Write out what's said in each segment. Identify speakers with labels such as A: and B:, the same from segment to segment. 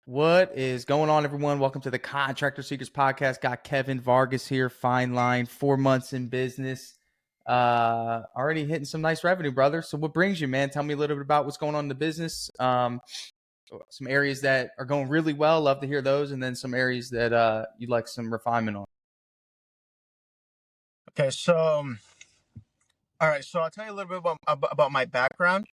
A: What is going on, everyone? Welcome to the Contractor Seekers Podcast. Got Kevin Vargas here, fine line, 4 months in business. Already hitting some nice revenue, brother. So what brings you, man? Tell me a little bit about what's going on in the business. Some areas that are going really well. Love to hear those. And then some areas that you'd like some refinement on.
B: Okay, all right, so I'll tell you a little bit about my background.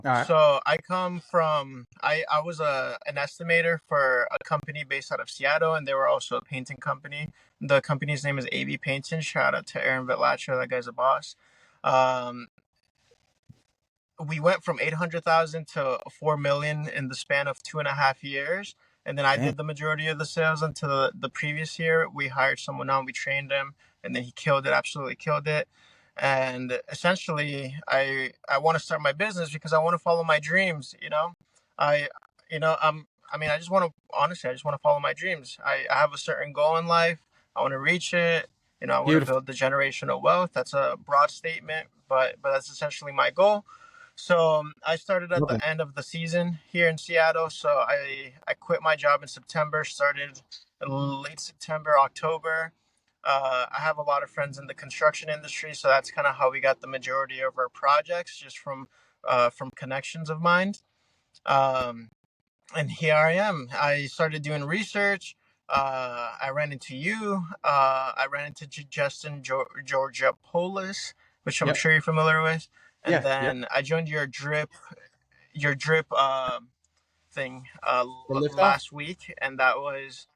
A: All right.
B: So I come from, I was an estimator for a company based out of Seattle, and they were also a painting company. The company's name is AB Painting. Shout out to Aaron Vitlacher, that guy's a boss. Um, we went from 800,000 to 4 million in the span of 2.5 years. And then I
A: Damn.
B: did the majority of the sales until the previous year. We hired someone on, we trained him, and then he killed it, absolutely killed it. And essentially, I want to start my business because I want to follow my dreams. I, I just want to, honestly, I just want to follow my dreams. I have a certain goal in life. I want to reach it. I want to
A: Beautiful.
B: build the generational wealth. That's a broad statement, but that's essentially my goal. So I started at
A: Okay.
B: the end of the season here in Seattle. So I quit my job in September, started in late September, October. I have a lot of friends in the construction industry, so that's kind of how we got the majority of our projects, just from connections of mine. Um, and here I am. I started doing research. I ran into you. I ran into Justin Georgia Polis, which I'm
A: Yep.
B: sure you're familiar with. And
A: Yeah. Yep.
B: then I joined your drip thing
A: The lift off.
B: last week, and that was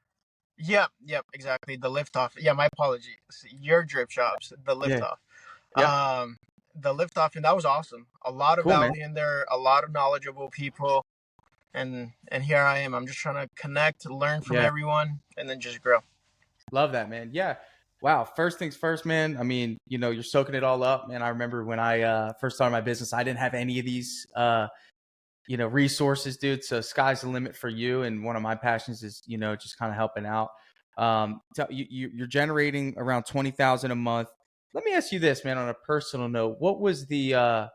B: yep, exactly, the lift off. Yeah, my apologies. Your drip jobs, the lift
A: Yeah.
B: off.
A: Yep.
B: The lift off, and that was awesome. A lot of
A: Cool, man.
B: value in there, a lot of knowledgeable people, and here I am. I'm just trying to connect, learn from
A: Yeah.
B: everyone, and then just grow.
A: Love that, man. Yeah. Wow. First things first, man. I mean, you're soaking it all up, man. I remember when I first started my business, I didn't have any of these, resources, dude. So sky's the limit for you. And one of my passions is, just kind of helping out. You're generating around 20,000 a month. Let me ask you this, man, on a personal note. What was because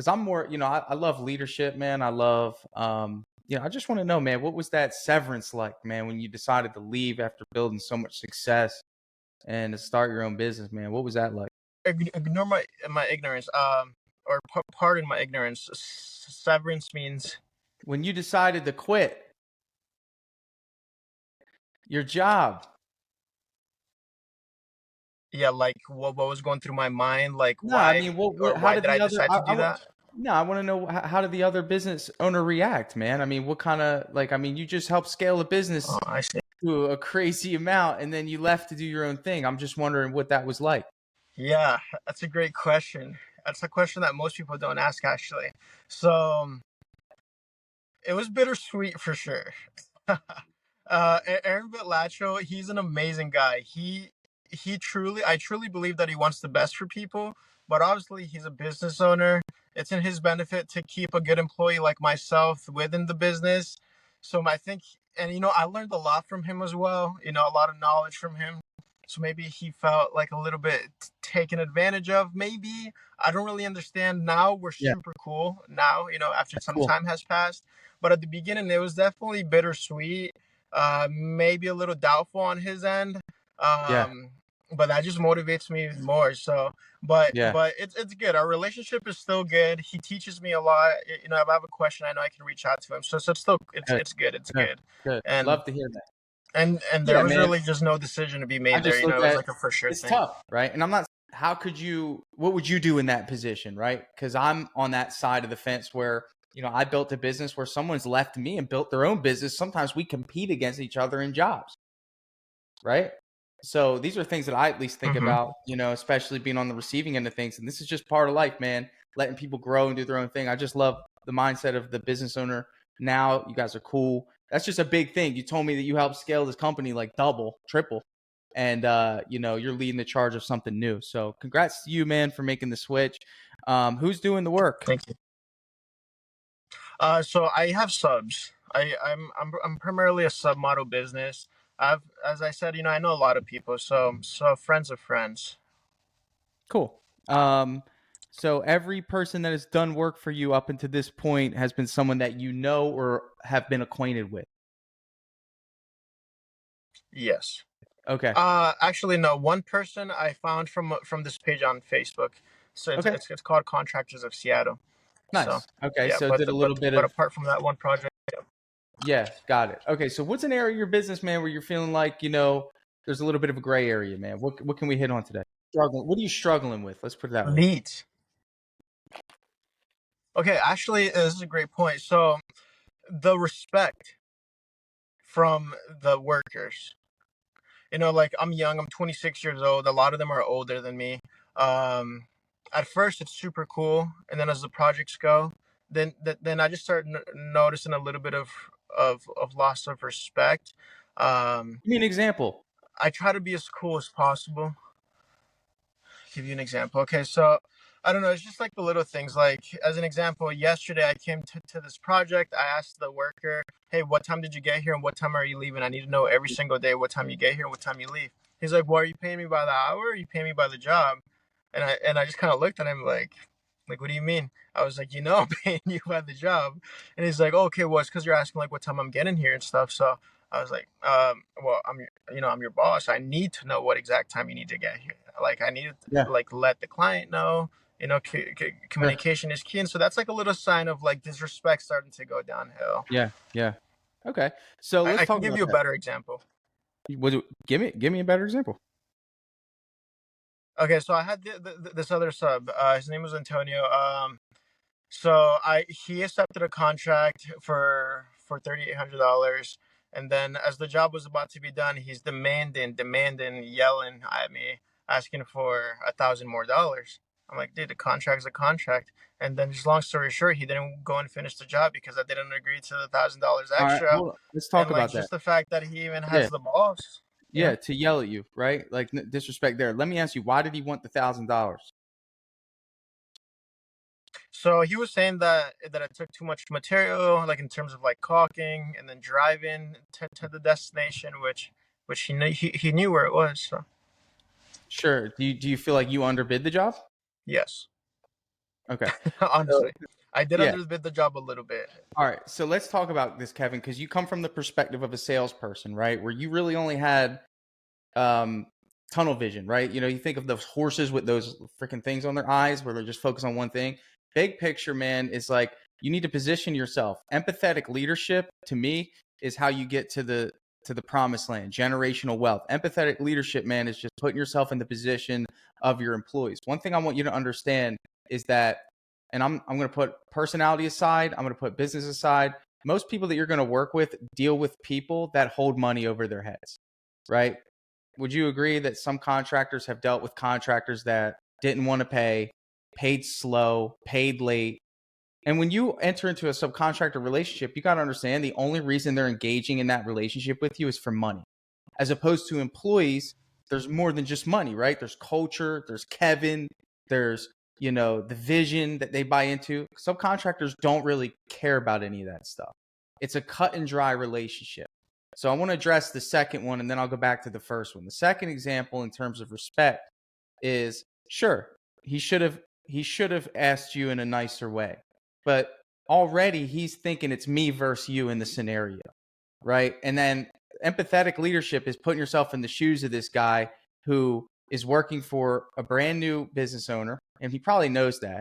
A: I'm more, I love leadership, man. I love, I just want to know, man, what was that severance like, man, when you decided to leave after building so much success and to start your own business, man? What was that like?
B: Ignore my ignorance. Or pardon my ignorance. Severance means.
A: When you decided to quit your job.
B: Yeah, like what was going through my mind, like
A: No, I
B: why
A: mean, what
B: or
A: how
B: why
A: did
B: did I
A: the other
B: decide to do that?
A: no, I want to know how did the other business owner react, man? I mean, what kind of like, I mean, you just helped scale a
B: Oh,
A: business
B: I see.
A: to a crazy amount and then you left to do your own thing. I'm just wondering what that was like.
B: Yeah, that's a great question. That's a question that most people don't ask, actually. So it was bittersweet for sure. Aaron Vitlacho, he's an amazing guy. I truly believe that he wants the best for people, but obviously he's a business owner. It's in his benefit to keep a good employee like myself within the business. So I think, and I learned a lot from him as well. A lot of knowledge from him. So maybe he felt like a little bit taken advantage of. Maybe I don't really understand now. We're
A: Yeah,
B: super cool now. After
A: that's
B: some
A: cool.
B: time has passed, but at the beginning it was definitely bittersweet. Maybe a little doubtful on his end.
A: Yeah,
B: Um, but that just motivates me more. So, but
A: yeah.
B: but it's good. Our relationship is still good. He teaches me a lot. If I have a question, I know I can reach out to him. So it's still it's
A: Good,
B: it's good. It's
A: good,
B: good.
A: good.
B: And
A: Love to hear that.
B: and there
A: Yeah,
B: was
A: man.
B: really just no decision to be
A: I
B: made there.
A: just look
B: It was
A: at
B: like a for sure
A: it's
B: thing.
A: tough, right? And I'm not how could you what would you do in that position, right? Because I'm on that side of the fence where, I built a business where someone's left me and built their own business. Sometimes we compete against each other in jobs, right? So these are things that I at least think
B: Hmm.
A: about, especially being on the receiving end of things. And this is just part of life, man, letting people grow and do their own thing. I just love the mindset of the business owner. Now you guys are cool. That's just a big thing. You told me that you helped scale this company like double, triple, and you're leading the charge of something new. So congrats to you, man, for making the switch. Who's doing the work?
B: Thank you. So I have subs. I'm primarily a sub model business. As I said, I know a lot of people. So friends of friends.
A: Cool. So every person that has done work for you up until this point has been someone that you know or have been acquainted with.
B: Yes.
A: Okay.
B: Actually, no. One person I found from this page on Facebook. So
A: Okay.
B: it's called Contractors of Seattle. So
A: Nice. Okay.
B: yeah,
A: So
B: but
A: did a little bit
B: but
A: of,
B: apart from that one project,
A: yeah, got it. Okay. So what's an area of your business, man, where you're feeling like, there's a little bit of a gray area, man? What can we hit on today? Struggling. What are you struggling with? Let's put it that way.
B: leads. Okay, actually, this is a great point. So the respect from the workers. Like I'm young, I'm 26 years old. A lot of them are older than me. Um, at first, it's super cool, and then as the projects go, then I just start noticing a little bit of loss of respect. Um,
A: Give me an example.
B: I try to be as cool as possible. Give you an example. Okay, so I don't know. It's just like the little things. Like as an example, yesterday I came to this project. I asked the worker, "Hey, what time did you get here, and what time are you leaving? I need to know every single day what time you get here and what time you leave." He's like, "Well, are you paying me by the hour? Or are you paying me by the job?" And I just kind of looked at him like, what do you mean? I was like, I'm paying you by the job. And he's like, oh, okay, well, it's because you're asking like what time I'm getting here and stuff. So I was like, well, I'm your boss. I need to know what exact time you need to get here. Like, I need
A: Yeah.
B: to like let the client know.
A: Sure.
B: Communication is key, and so that's like a little sign of like disrespect starting to go downhill.
A: Yeah. Yeah. Okay. So let's
B: I
A: talk
B: can give
A: about
B: you a
A: that.
B: better example.
A: Give me a better example.
B: Okay, so I had this other sub. His name was Antonio. So he accepted a contract for $3,800, and then as the job was about to be done, he's demanding, yelling at me, asking for $1,000 more. I'm like, dude, the contract's a contract. And then, just long story short, he didn't go and finish the job because I didn't agree to the $1,000
A: All right.
B: extra.
A: Hold on. Let's
B: And
A: talk
B: like
A: about that.
B: just the fact that he even
A: Yeah.
B: has the balls, you know.
A: Yeah. To yell at you, right? Like disrespect there. Let me ask you, why did he want the $1,000?
B: So he was saying that I took too much material, like in terms of like caulking and then driving to the destination, which he knew where it was. So
A: Sure. Do you feel like you underbid the job?
B: yes,
A: Okay. So
B: honestly, I did
A: yeah.
B: underbid the job a little bit.
A: All right. So let's talk about this, Kevin, because you come from the perspective of a salesperson, right? Where you really only had um, tunnel vision, right? You think of those horses with those freaking things on their eyes where they're just focused on one thing. Big picture, man, is like you need to position yourself. Empathetic leadership, to me, is how you get to the promised land, generational wealth. Empathetic leadership, man, is just putting yourself in the position of your employees. One thing I want you to understand is that, and I'm going to put personality aside, I'm going to put business aside. Most people that you're going to work with deal with people that hold money over their heads, right? Would you agree that some contractors have dealt with contractors that didn't want to pay, paid slow, paid late? And when you enter into a subcontractor relationship, you got to understand the only reason they're engaging in that relationship with you is for money. As opposed to employees, there's more than just money, right? There's culture, there's Kevin, there's, the vision that they buy into. Subcontractors don't really care about any of that stuff. It's a cut and dry relationship. So I want to address the second one and then I'll go back to the first one. The second example in terms of respect is sure, he should have asked you in a nicer way. But already he's thinking it's me versus you in the scenario, right? And then empathetic leadership is putting yourself in the shoes of this guy who is working for a brand new business owner, and he probably knows that.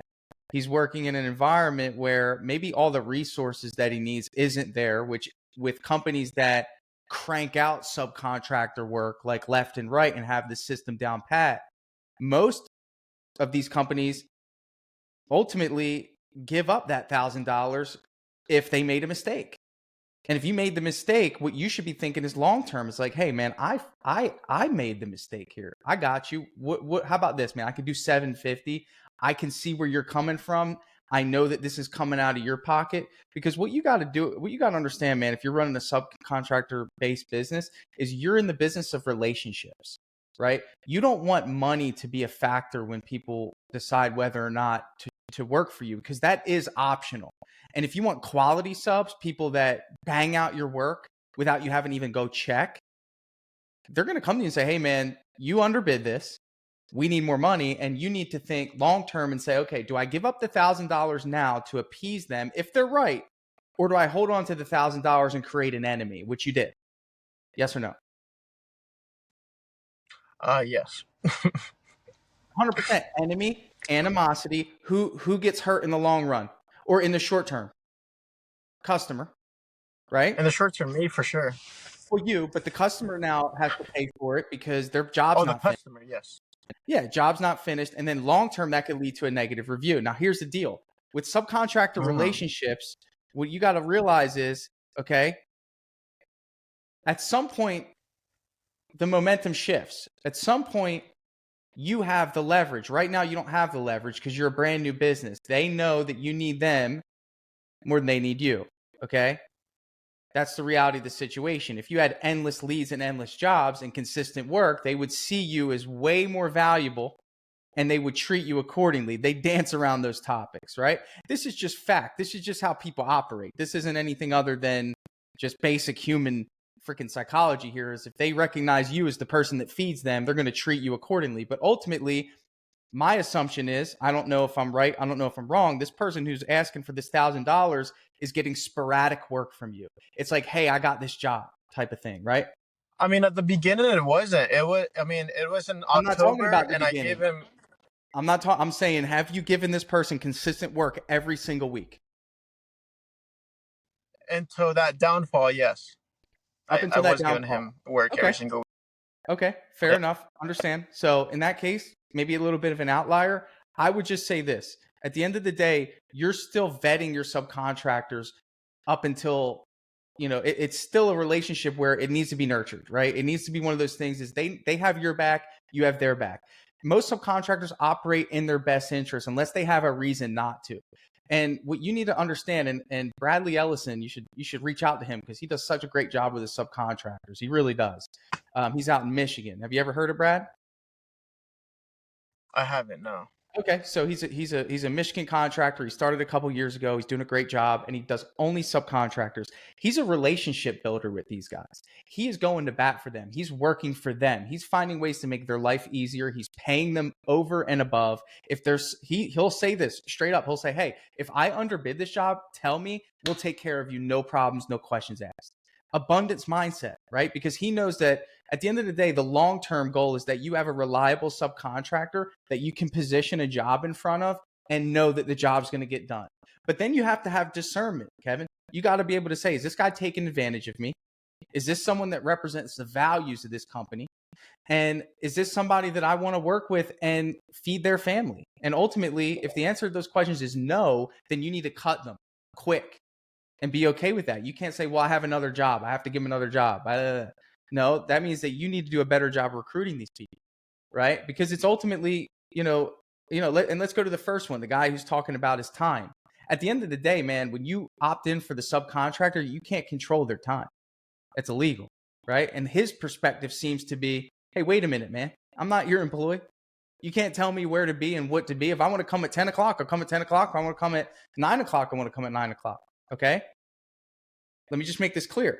A: He's working in an environment where maybe all the resources that he needs isn't there, which with companies that crank out subcontractor work like left and right and have the system down pat, most of these companies ultimately give up that $1,000 if they made a mistake. And if you made the mistake, what you should be thinking is long term. It's like, hey man, I made the mistake here. I got you. What how about this, man? I can do 750. I can see where you're coming from. I know that this is coming out of your pocket because what you got to understand, man, if you're running a subcontractor based business, is you're in the business of relationships, right? You don't want money to be a factor when people decide whether or not to work for you because that is optional. And if you want quality subs, people that bang out your work without you having to even go check, they're going to come to you and say, hey, man, you underbid this. We need more money. And you need to think long term and say, okay, do I give up the $1,000 now to appease them if they're right? Or do I hold on to the $1,000 and create an enemy, which you did? Yes or no?
B: Yes.
A: 100% enemy, animosity. Who gets hurt in the long run or in the short term? Customer, right?
B: In the short term, me for sure.
A: Well, you, but the customer now has to pay for it because their job's
B: Oh, the
A: not finished.
B: customer, yes.
A: Yeah, job's not finished. And then long term, that could lead to a negative review. Now, here's the deal with subcontractor relationships. What you got to realize is, okay, at some point, the momentum shifts. At some point, you have the leverage. Right now, you don't have the leverage because you're a brand new business. They know that you need them more than they need you. Okay. That's the reality of the situation. If you had endless leads and endless jobs and consistent work, they would see you as way more valuable and they would treat you accordingly. They dance around those topics, right? This is just fact. This is just how people operate. This isn't anything other than just basic human freaking psychology here. Is if they recognize you as the person that feeds them, they're going to treat you accordingly. But ultimately, my assumption is, I don't know if I'm right, I don't know if I'm wrong, this person who's asking for this $1,000 is getting sporadic work from you. It's like, hey, I got this job type of thing, right?
B: I mean, at the beginning, it wasn't. It was. I mean, it was in
A: I'm not talking
B: October,
A: about the
B: and I gave
A: beginning.
B: him
A: I'm saying, have you given this person consistent work every single week?
B: until that downfall. Yes,
A: Up
B: I
A: until that
B: was giving
A: downfall.
B: him work every
A: Okay.
B: single week.
A: Okay. Fair
B: Yeah.
A: enough. Understand. So in that case, maybe a little bit of an outlier. I would just say this. At the end of the day, you're still vetting your subcontractors up until, it's still a relationship where it needs to be nurtured, right? It needs to be one of those things is they have your back, you have their back. Most subcontractors operate in their best interest unless they have a reason not to. And what you need to understand, and Bradley Ellison, you should reach out to him because he does such a great job with his subcontractors. He really does. He's out in Michigan. Have you ever heard of Brad?
B: I haven't. No.
A: Okay, so he's a Michigan contractor. He started a couple years ago. He's doing a great job, and he does only subcontractors. He's a relationship builder with these guys. He is going to bat for them. He's working for them. He's finding ways to make their life easier. He's paying them over and above. If there's he'll say this straight up. He'll say, "Hey, if I underbid this job, tell me. We'll take care of you. No problems, no questions asked." Abundance mindset, right? Because he knows that at the end of the day, the long-term goal is that you have a reliable subcontractor that you can position a job in front of and know that the job's going to get done. But then you have to have discernment, Kevin. You got to be able to say, is this guy taking advantage of me? Is this someone that represents the values of this company? And is this somebody that I want to work with and feed their family? And ultimately, if the answer to those questions is no, then you need to cut them quick and be okay with that. You can't say, well, I have another job. I have to give him another job. No, that means that you need to do a better job recruiting these people, right? Because it's ultimately, and let's go to the first one, the guy who's talking about his time. At the end of the day, man, when you opt in for the subcontractor, you can't control their time. It's illegal, right? And his perspective seems to be, hey, wait a minute, man. I'm not your employee. You can't tell me where to be and what to be. If I want to come at 10 o'clock, I'll come at 10 o'clock. If I want to come at 9 o'clock, I want to come at 9 o'clock. Okay? Let me just make this clear.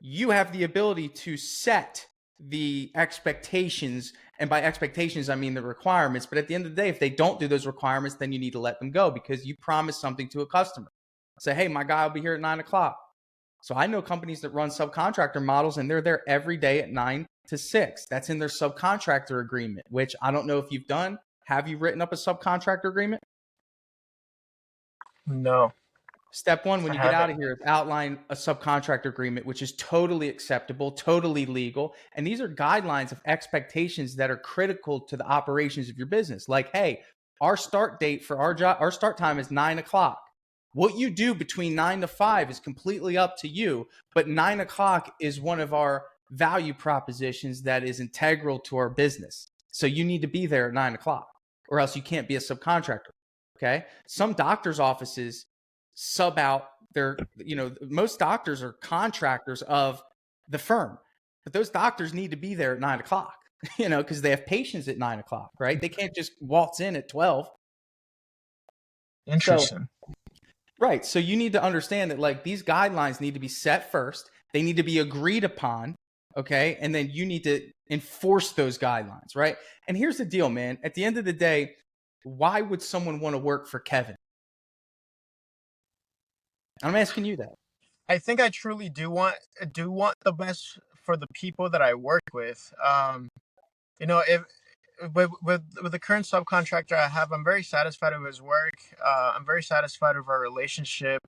A: You have the ability to set the expectations. And by expectations, I mean the requirements. But at the end of the day, if they don't do those requirements, then you need to let them go because you promised something to a customer. Say, hey, my guy will be here at 9 o'clock. So I know companies that run subcontractor models and they're there every day at 9 to 6. That's in their subcontractor agreement, which I don't know if you've done. Have you written up a subcontractor agreement?
B: No.
A: Step one, when
B: I
A: you get out
B: haven't.
A: of here, is outline a subcontractor agreement, which is totally acceptable, totally legal. And these are guidelines of expectations that are critical to the operations of your business. Like, hey, our start date for our job, our start time is 9 o'clock. What you do between 9 to 5 is completely up to you. But 9 o'clock is one of our value propositions that is integral to our business. So you need to be there at 9 o'clock or else you can't be a subcontractor. Okay. Some doctors' offices sub out their, most doctors are contractors of the firm, but those doctors need to be there at 9 o'clock, because they have patients at 9 o'clock, right? They can't just waltz in at 12.
B: Interesting.
A: Right. So you need to understand that like these guidelines need to be set first. They need to be agreed upon. Okay. And then you need to enforce those guidelines. Right. And here's the deal, man. At the end of the day, why would someone want to work for Kevin? I'm asking you that.
B: I think I truly do want the best for the people that I work with. You know, if with the current subcontractor I have, I'm very satisfied with his work. I'm very satisfied with our relationship,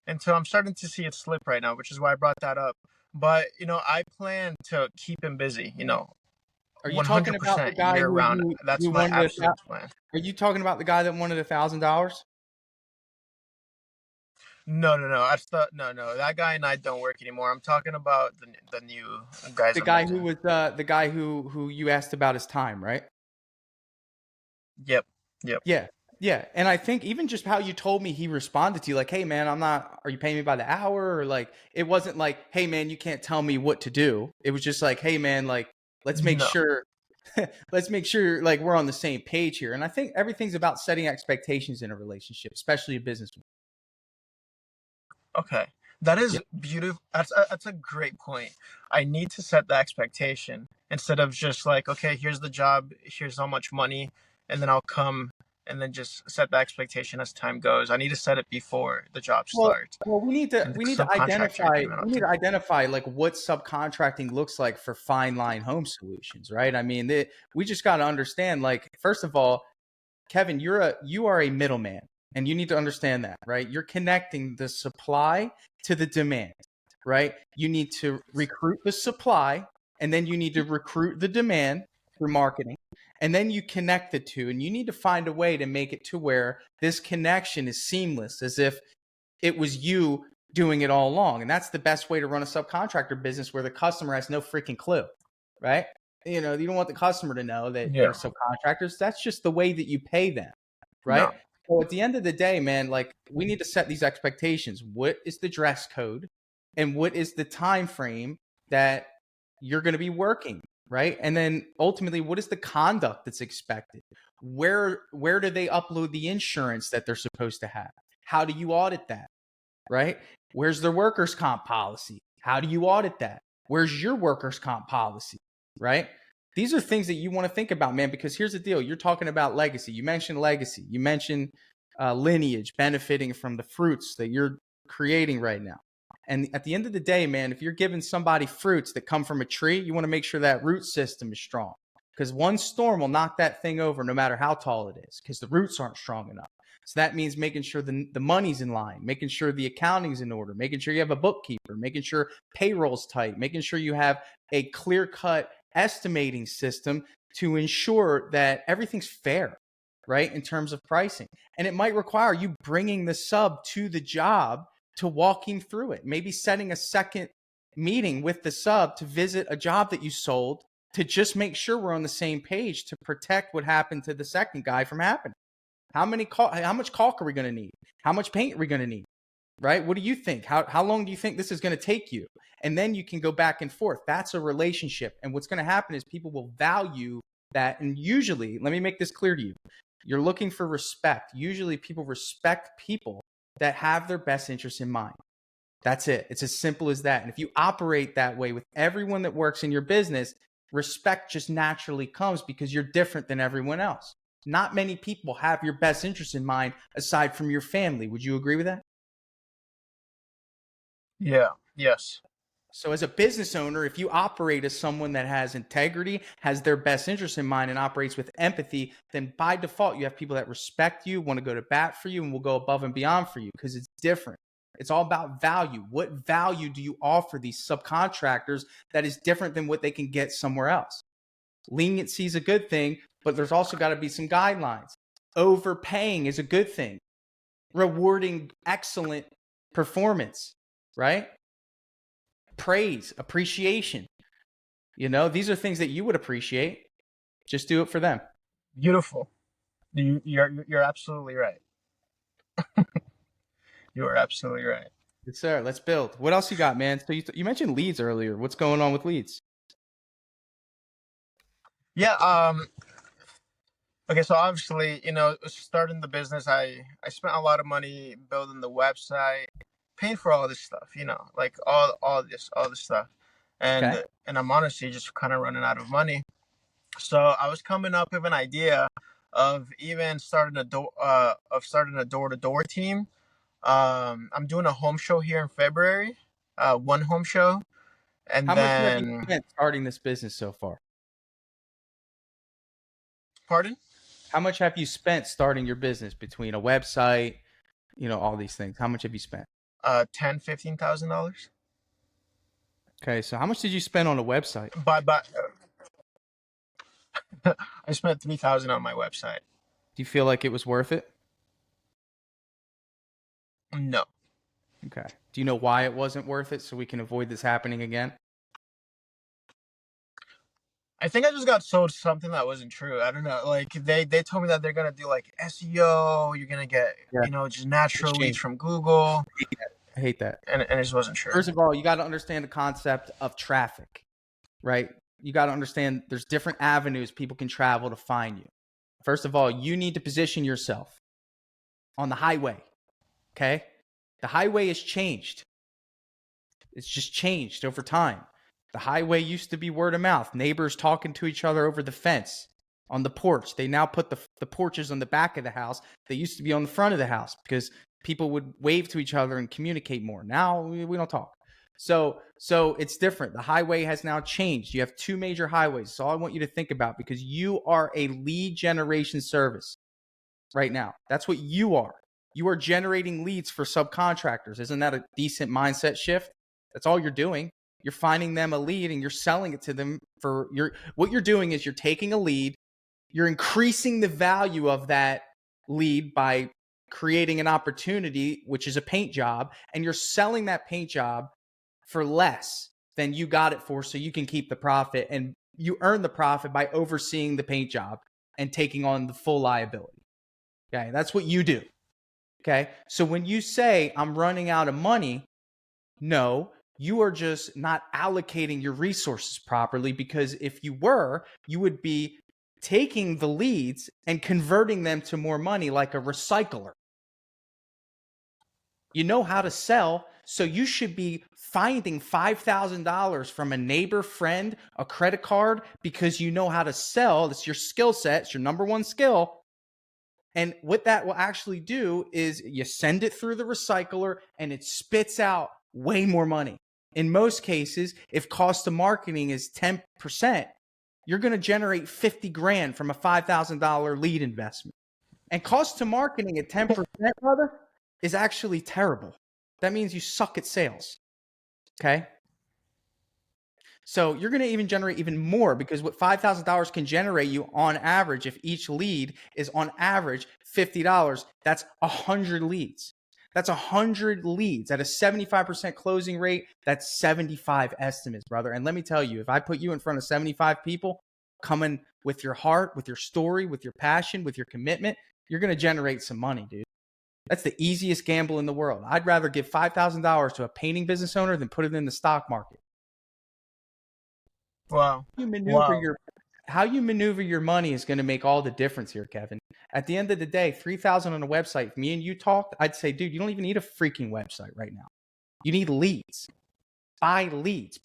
B: and so I'm starting to see it slip right now, which is why I brought that up. But I plan to keep him busy.
A: Are you talking about the
B: 100%
A: guy
B: year
A: who
B: round.
A: you
B: That's my
A: wanted
B: absolute plan.
A: are you talking about the guy that wanted $1,000?
B: No, no, no. That's the no, no. That guy and I don't work anymore. I'm talking about the new guys
A: The
B: I'm
A: guy who
B: using.
A: was the guy who you asked about his time, right?
B: Yep, yep.
A: Yeah. Yeah. And I think even just how you told me he responded to you, like, hey man, are you paying me by the hour? Or like, it wasn't like, hey man, you can't tell me what to do. It was just like, hey man, like, let's make
B: No.
A: sure, let's make sure like we're on the same page here. And I think everything's about setting expectations in a relationship, especially a business one.
B: Okay. That
A: Yeah.
B: is beautiful. That's a great point. I need to set the expectation instead of just like, okay, here's the job, here's how much money, and then I'll come and then just set the expectation as time goes. I need to set it before the job
A: Well,
B: starts
A: well,
B: and the
A: we need to
B: subcontractor agreement on things.
A: identify like what subcontracting looks like for fine line home solutions, right? I mean, we just got to understand, like, first of all, Kevin, you are a middleman, and you need to understand that, right? You're connecting the supply to the demand, right? You need to recruit the supply, and then you need to recruit the demand through marketing, and then you connect the two, and you need to find a way to make it to where this connection is seamless, as if it was you doing it all along. And that's the best way to run a subcontractor business where the customer has no freaking clue, right? You know, you don't want the customer to know that they're
B: Yeah.
A: subcontractors. That's just the way that you pay them, right?
B: No.
A: So at the end of the day, man, like we need to set these expectations. What is the dress code and what is the time frame that you're going to be working, right? And then ultimately, what is the conduct that's expected? Where do they upload the insurance that they're supposed to have? How do you audit that? Right? Where's their workers' comp policy? How do you audit that? Where's your workers' comp policy? Right? These are things that you want to think about, man, because here's the deal. You're talking about legacy. You mentioned legacy. You mentioned lineage benefiting from the fruits that you're creating right now. And at the end of the day, man, if you're giving somebody fruits that come from a tree, you want to make sure that root system is strong because one storm will knock that thing over no matter how tall it is because the roots aren't strong enough. So that means making sure the money's in line, making sure the accounting's in order, making sure you have a bookkeeper, making sure payroll's tight, making sure you have a clear-cut estimating system to ensure that everything's fair, right, in terms of pricing. And it might require you bringing the sub to the job to walking through it, maybe setting a second meeting with the sub to visit a job that you sold to just make sure we're on the same page to protect what happened to the second guy from happening. How much caulk are we going to need? How much paint are we going to need? Right? What do you think? How long do you think this is going to take you? And then you can go back and forth. That's a relationship. And what's going to happen is people will value that. And usually, let me make this clear to you. You're looking for respect. Usually people respect people that have their best interests in mind. That's it. It's as simple as that. And if you operate that way with everyone that works in your business, respect just naturally comes because you're different than everyone else. Not many people have your best interest in mind aside from your family. Would you agree with that?
B: Yeah. Yes.
A: So, as a business owner, if you operate as someone that has integrity, has their best interest in mind, and operates with empathy, then by default, you have people that respect you, want to go to bat for you, and will go above and beyond for you because it's different. It's all about value. What value do you offer these subcontractors that is different than what they can get somewhere else? Leniency is a good thing, but there's also got to be some guidelines. Overpaying is a good thing. Rewarding excellent performance, right? Praise, appreciation. You know, these are things that you would appreciate. Just do it for them.
B: Beautiful. You're absolutely right. You are absolutely right.
A: Yes, sir. Let's build. What else you got, man? So you mentioned leads earlier. What's going on with leads?
B: Yeah. Okay, so obviously, starting the business, I spent a lot of money building the website, paying for all this stuff, like all this stuff,
A: Okay.
B: and I'm honestly just kind of running out of money. So I was coming up with an idea of even starting a door-to-door team. I'm doing a home show here in February, one home show, and
A: How much have you
B: then
A: spent starting this business so far?
B: Pardon?
A: How much have you spent starting your business between a website, all these things? How much have you spent?
B: $10,000-$15,000.
A: Okay, so how much did you spend on a website?
B: But I spent $3,000 on my website.
A: Do you feel like it was worth it?
B: No.
A: Okay. Do you know why it wasn't worth it so we can avoid this happening again?
B: I think I just got sold something that wasn't true. I don't know. Like they told me that they're gonna do like SEO. You're gonna get
A: Yeah.
B: just natural leads from Google,
A: I hate that.
B: and it just wasn't true.
A: First of all, you got to understand the concept of traffic, right? You got to understand there's different avenues people can travel to find you. First of all, you need to position yourself on the highway, okay? The highway has changed. It's just changed over time. The highway used to be word of mouth, neighbors talking to each other over the fence on the porch. They now put the porches on the back of the house. They used to be on the front of the house because people would wave to each other and communicate more. Now we don't talk. So it's different. The highway has now changed. You have two major highways. That's all I want you to think about, because you are a lead generation service right now. That's what you are. You are generating leads for subcontractors. Isn't that a decent mindset shift? That's all you're doing. You're finding them a lead and you're selling it to them what you're doing is you're taking a lead, you're increasing the value of that lead by creating an opportunity, which is a paint job, and you're selling that paint job for less than you got it for, so you can keep the profit, and you earn the profit by overseeing the paint job and taking on the full liability. Okay, that's what you do. Okay, so when you say I'm running out of money, no, you are just not allocating your resources properly, because if you were, you would be taking the leads and converting them to more money like a recycler. You know how to sell, so you should be finding $5,000 from a neighbor, friend, a credit card, because you know how to sell. That's your skill set. It's your number one skill. And what that will actually do is you send it through the recycler and it spits out way more money. In most cases, if cost of marketing is 10%, you're going to generate 50 grand from a $5,000 lead investment. And cost to marketing at 10%, brother, is actually terrible. That means you suck at sales. Okay? So you're going to even generate even more, because what $5,000 can generate you on average, if each lead is on average $50, that's 100 leads. That's 100 leads at a 75% closing rate. That's 75 estimates, brother. And let me tell you, if I put you in front of 75 people coming with your heart, with your story, with your passion, with your commitment, you're going to generate some money, dude. That's the easiest gamble in the world. I'd rather give $5,000 to a painting business owner than put it in the stock market.
B: Wow.
A: How you maneuver your money is going to make all the difference here, Kevin. At the end of the day, 3,000 on a website, if me and you talked, I'd say, dude, you don't even need a freaking website right now. You need leads. Buy leads.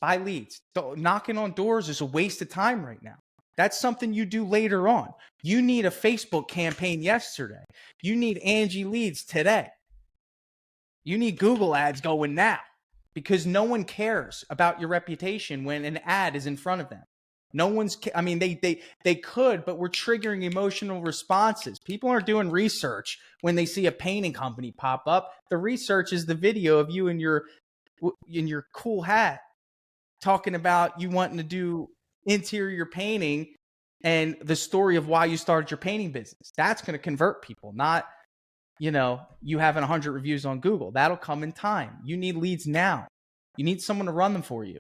A: So knocking on doors is a waste of time right now. That's something you do later on. You need a Facebook campaign yesterday. You need Angie leads today. You need Google ads going now, because no one cares about your reputation when an ad is in front of them. No one's, I mean, they could, but we're triggering emotional responses. People aren't doing research when they see a painting company pop up. The research is the video of you in your cool hat talking about you wanting to do interior painting and the story of why you started your painting business. That's going to convert people, not, you having 100 reviews on Google. That'll come in time. You need leads now. You need someone to run them for you.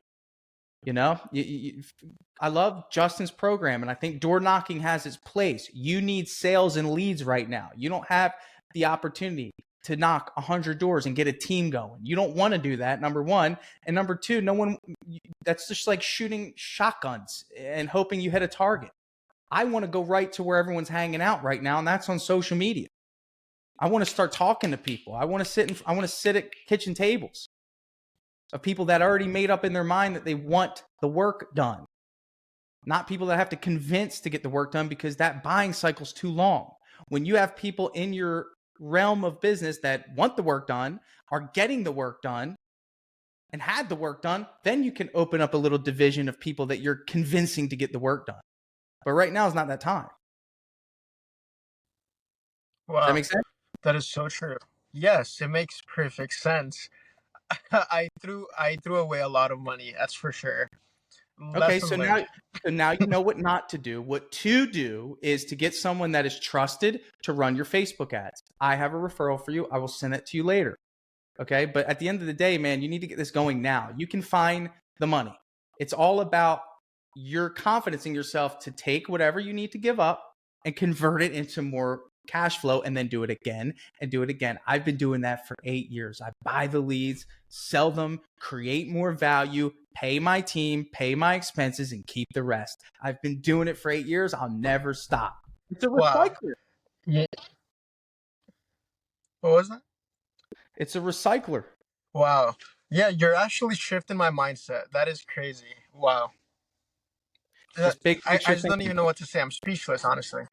A: I love Justin's program, and I think door knocking has its place. You need sales and leads right now. You don't have the opportunity to knock 100 doors and get a team going. You don't want to do that, number one. And number two, that's just like shooting shotguns and hoping you hit a target. I want to go right to where everyone's hanging out right now, and that's on social media. I want to start talking to people. I want to sit at kitchen tables of people that already made up in their mind that they want the work done. Not people that have to convince to get the work done, because that buying cycle's too long. When you have people in your realm of business that want the work done, are getting the work done, and had the work done, then you can open up a little division of people that you're convincing to get the work done. But right now is not that time. Does that
B: Wow,
A: make sense?
B: that is so true. Yes, it makes perfect sense. I threw away a lot of money, that's for sure.
A: Okay,
B: Lesson
A: so
B: learned.
A: now you know what not to do. What to do is to get someone that is trusted to run your Facebook ads. I have a referral for you. I will send it to you later. Okay, but at the end of the day, man, you need to get this going now. You can find the money. It's all about your confidence in yourself to take whatever you need to give up and convert it into more cash flow and then do it again and do it again. I've been doing that for 8 years. I buy the leads, sell them, create more value, pay my team, pay my expenses, and keep the rest. I've been doing it for 8 years. I'll never stop. It's a
B: Wow.
A: recycler.
B: Yeah. What was that?
A: It's a recycler.
B: Wow. Yeah, you're actually shifting my mindset. That is crazy. Wow.
A: Just big
B: I
A: picture
B: just don't
A: thinking.
B: even know what to say. I'm speechless, honestly.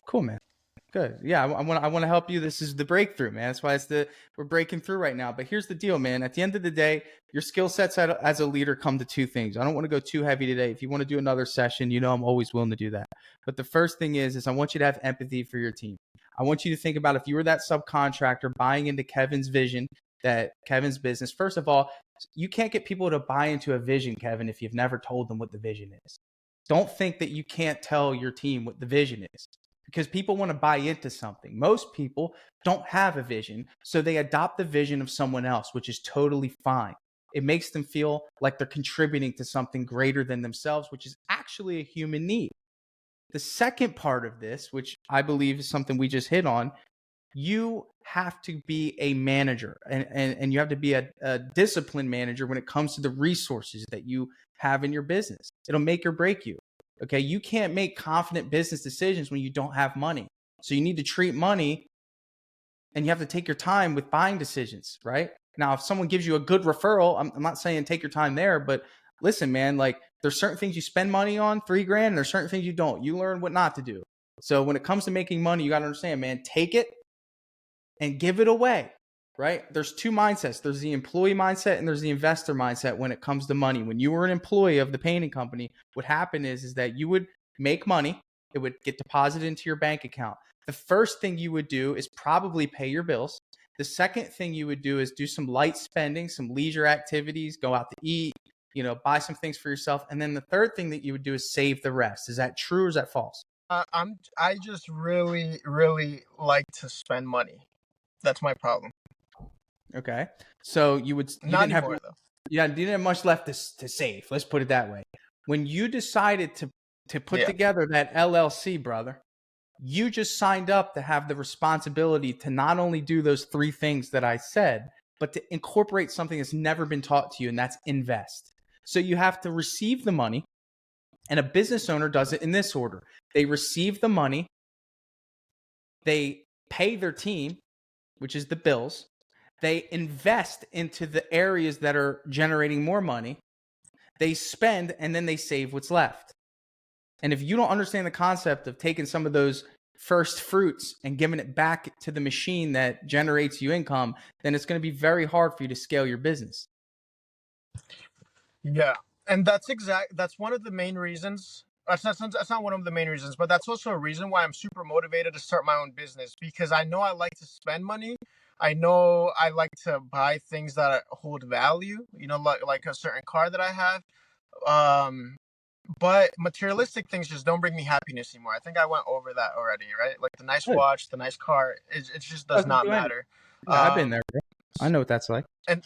A: Cool, man. Good. Yeah, I want to help you. This is the breakthrough, man. That's why we're breaking through right now. But here's the deal, man. At the end of the day, your skill sets as a leader come to two things. I don't want to go too heavy today. If you want to do another session, I'm always willing to do that. But the first thing is I want you to have empathy for your team. I want you to think about if you were that subcontractor buying into Kevin's vision, that Kevin's business. First of all, you can't get people to buy into a vision, Kevin, if you've never told them what the vision is. Don't think that you can't tell your team what the vision is, because people want to buy into something. Most people don't have a vision, so they adopt the vision of someone else, which is totally fine. It makes them feel like they're contributing to something greater than themselves, which is actually a human need. The second part of this, which I believe is something we just hit on, you have to be a manager, and you have to be a disciplined manager when it comes to the resources that you have in your business. It'll make or break you. Okay. You can't make confident business decisions when you don't have money. So you need to treat money, and you have to take your time with buying decisions, right? Now, if someone gives you a good referral, I'm not saying take your time there, but listen, man, like there's certain things you spend money on, $3,000, and there's certain things you don't. You learn what not to do. So when it comes to making money, you got to understand, man, take it and give it away, right? There's two mindsets. There's the employee mindset and there's the investor mindset when it comes to money. When you were an employee of the painting company, what happened is that you would make money. It would get deposited into your bank account. The first thing you would do is probably pay your bills. The second thing you would do is do some light spending, some leisure activities, go out to eat, buy some things for yourself. And then the third thing that you would do is save the rest. Is that true or is that false?
B: I just really, really like to spend money. That's my problem.
A: Okay. So you
B: Not
A: didn't have,
B: anymore though.
A: yeah, you didn't have much left to save. Let's put it that way. When you decided to put
B: Yeah.
A: together that LLC, brother, you just signed up to have the responsibility to not only do those three things that I said, but to incorporate something that's never been taught to you, and that's invest. So you have to receive the money, and a business owner does it in this order. They receive the money, they pay their team, which is the bills, they invest into the areas that are generating more money, they spend, and then they save what's left. And if you don't understand the concept of taking some of those first fruits and giving it back to the machine that generates you income, then it's going to be very hard for you to scale your business.
B: Yeah. And that's one of the main reasons. That's not one of the main reasons, but that's also a reason why I'm super motivated to start my own business, because I know I like to spend money. I know I like to buy things that hold value, like a certain car that I have. Um, but materialistic things just don't bring me happiness anymore. I think I went over that already, right? Like the nice
A: Good.
B: watch, the nice car, it just does
A: Doesn't
B: not
A: do anything.
B: matter.
A: Yeah, I've been
B: Um,
A: there, bro. I know what that's like.
B: and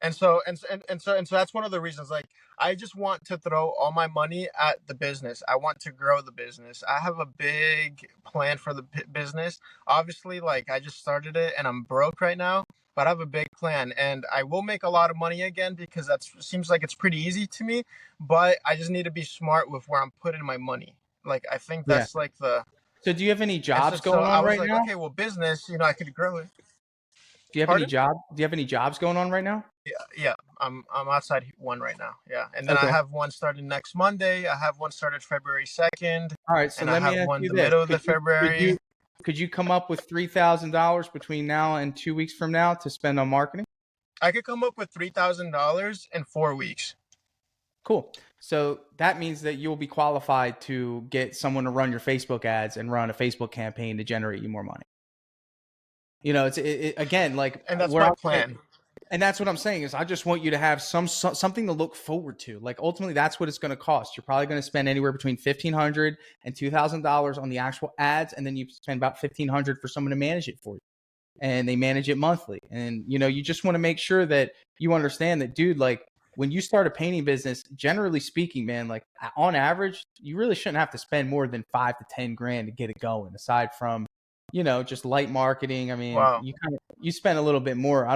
B: and so that's one of the reasons, like, I just want to throw all my money at the business. I want to grow the business. I have a big plan for the business. Obviously, like, I just started it and I'm broke right now, but I have a big plan and I will make a lot of money again, because that seems like it's pretty easy to me, but I just need to be smart with where I'm putting my money. Like, I think
A: Yeah.
B: that's like the
A: So do you have any
B: and so
A: jobs
B: so
A: going
B: I
A: on
B: was
A: right
B: like,
A: now?
B: okay, well, business, I could grow it.
A: Do you have any
B: Pardon?
A: job? Do you have any jobs going on right now?
B: Yeah. I'm outside one right now. Yeah, and then I
A: Okay.
B: have one starting next Monday. I have one started February 2nd,
A: All right. So
B: and I
A: let me
B: have
A: ask
B: one
A: you
B: the
A: this:
B: middle of
A: Could
B: the
A: you could
B: February.
A: you could you come up with $3,000 between now and 2 weeks from now to spend on marketing?
B: I could come up with $3,000 in 4 weeks.
A: Cool. So that means that you'll be qualified to get someone to run your Facebook ads and run a Facebook campaign to generate you more money. You know, again, like
B: And that's
A: where
B: my
A: I'm
B: plan.
A: and that's what I'm saying is I just want you to have something to look forward to. Like ultimately, that's what it's going to cost. You're probably going to spend anywhere between $1,500 and $2,000 on the actual ads, and then you spend about $1,500 for someone to manage it for you, and they manage it monthly. And you know, you just want to make sure that you understand that, dude. Like when you start a painting business, generally speaking, man, like on average, you really shouldn't have to spend more than 5 to 10 grand to get it going. Aside from, you know, just light marketing. I mean,
B: Wow.
A: you spend a little bit more. I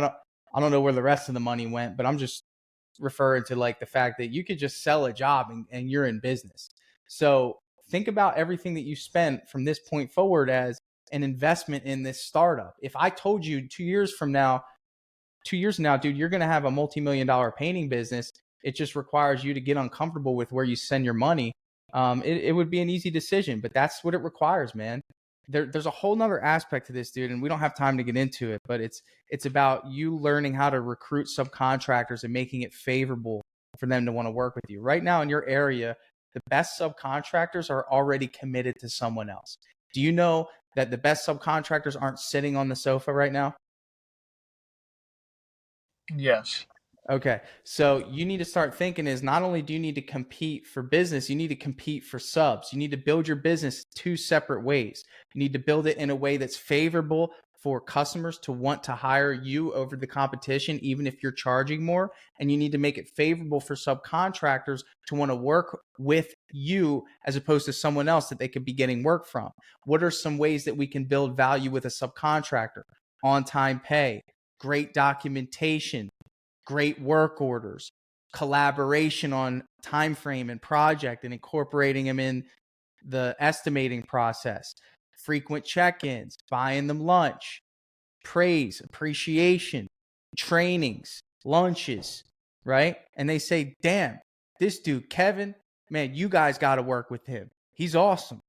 A: don't know where the rest of the money went, but I'm just referring to like the fact that you could just sell a job and you're in business. So think about everything that you spend from this point forward as an investment in this startup. If I told you 2 years from now, dude, you're going to have a multi-million-dollar painting business. It just requires you to get uncomfortable with where you spend your money. It would be an easy decision, but that's what it requires, man. There's a whole nother aspect to this, dude, and we don't have time to get into it, but it's about you learning how to recruit subcontractors and making it favorable for them to want to work with you. Right now in your area, the best subcontractors are already committed to someone else. Do you know that the best subcontractors aren't sitting on the sofa right now?
B: Yes.
A: Okay. So you need to start thinking is not only do you need to compete for business, you need to compete for subs. You need to build your business two separate ways. You need to build it in a way that's favorable for customers to want to hire you over the competition, even if you're charging more. And you need to make it favorable for subcontractors to want to work with you as opposed to someone else that they could be getting work from. What are some ways that we can build value with a subcontractor? On time pay, great documentation, great work orders, collaboration on time frame and project and incorporating them in the estimating process, frequent check-ins, buying them lunch, praise, appreciation, trainings, lunches, right? And they say, damn, this dude, Kevin, man, you guys got to work with him. He's awesome.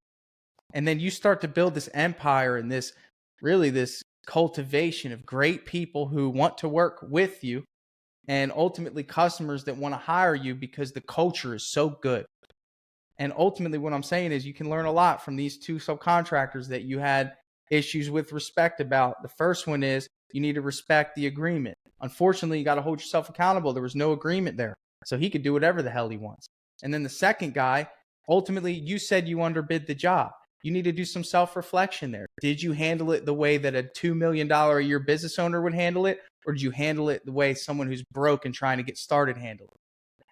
A: And then you start to build this empire and this cultivation of great people who want to work with you and ultimately customers that want to hire you because the culture is so good. And ultimately, what I'm saying is you can learn a lot from these two subcontractors that you had issues with respect about. The first one is you need to respect the agreement. Unfortunately, you got to hold yourself accountable. There was no agreement there. So he could do whatever the hell he wants. And then the second guy, ultimately, you said you underbid the job. You need to do some self-reflection there. Did you handle it the way that a $2 million a year business owner would handle it? Or did you handle it the way someone who's broke and trying to get started handle it?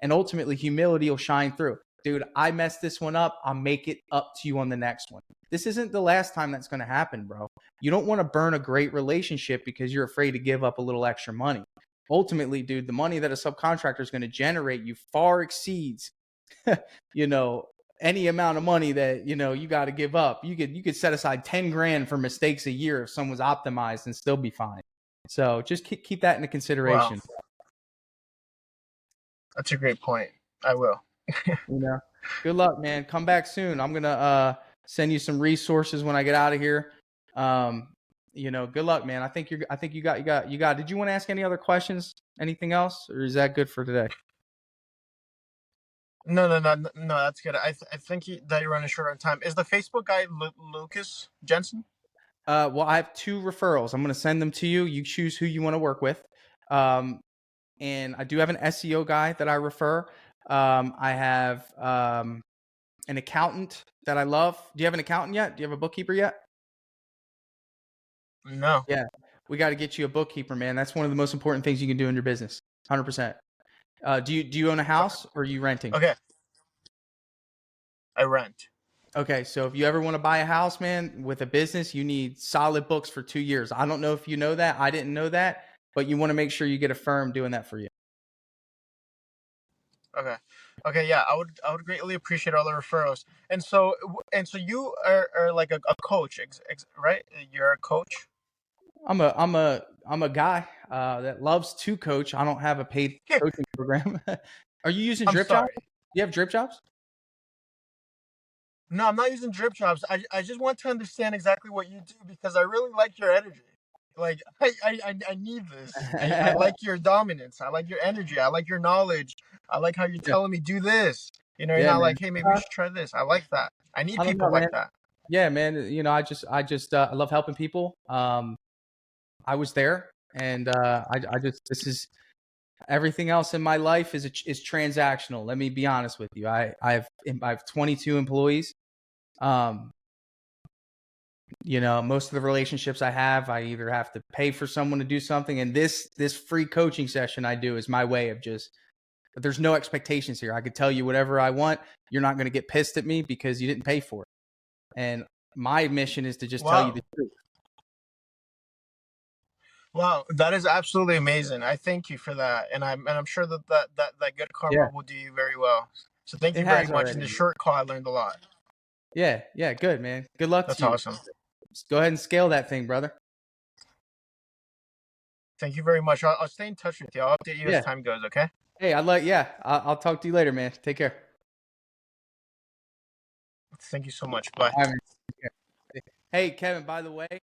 A: And ultimately, humility will shine through. Dude, I messed this one up. I'll make it up to you on the next one. This isn't the last time that's going to happen, bro. You don't want to burn a great relationship because you're afraid to give up a little extra money. Ultimately, dude, the money that a subcontractor is going to generate you far exceeds, you know, any amount of money that, you know, you got to give up. You could set aside 10 grand for mistakes a year if someone's optimized and still be fine. So just keep that into
B: Wow.
A: consideration.
B: That's a great point. I will.
A: You know, good luck, man. Come back soon. I'm gonna send you some resources when I get out of here. You know, good luck, man. I think you got. Did you want to ask any other questions? Anything else, or is that good for today?
B: No. That's good. I think that you're running short on time. Is the Facebook guy Lucas Jensen?
A: Well, I have two referrals. I'm gonna send them to you. You choose who you want to work with. Um, and I do have an SEO guy that I refer. I have an accountant that I love. Do you have an accountant yet? Do you have a bookkeeper yet?
B: No.
A: Yeah, we got to get you a bookkeeper, man. That's one of the most important things you can do in your business. 100%. Do you own a house or are you renting?
B: Okay. I rent.
A: Okay, so if you ever want to buy a house, man, with a business, you need solid books for 2 years. I don't know if you know that. I didn't know that, but you want to make sure you get a firm doing that for you.
B: Okay. Okay. Yeah. I would greatly appreciate all the referrals. And so you are like a coach, right? You're a coach.
A: I'm a guy that loves to coach. I don't have a paid coaching program. Are you using
B: I'm
A: drip jobs?
B: sorry.
A: You have drip jobs?
B: No, I'm not using drip jobs. I just want to understand exactly what you do because I really like your energy. Like I need this. I like your dominance. I like your energy. I like your knowledge. I like how you're
A: Yeah,
B: telling me do this. You're
A: yeah,
B: not
A: man.
B: like, hey, maybe we should try this. I like that. I need
A: I don't
B: people
A: know, man.
B: like that.
A: Yeah, man. You know, I love helping people. I was there, and I just this is everything else in my life is transactional. Let me be honest with you. I have 22 employees. You know, most of the relationships I have, I either have to pay for someone to do something, and this free coaching session I do is my way of just. There's no expectations here. I could tell you whatever I want. You're not going to get pissed at me because you didn't pay for it. And my mission is to just tell you the truth.
B: Wow, that is absolutely amazing. I thank you for that, and I'm sure that good karma will do you very well. So thank you very much. In this short call, I learned a lot.
A: Yeah, good, man. Good luck to you.
B: That's awesome.
A: Just go ahead and scale that thing, brother.
B: Thank you very much. I'll stay in touch with you. I'll update you as time goes. Okay.
A: Hey, I'll talk to you later, man. Take care.
B: Thank you so much. Bye.
A: Hey, Kevin. By the way.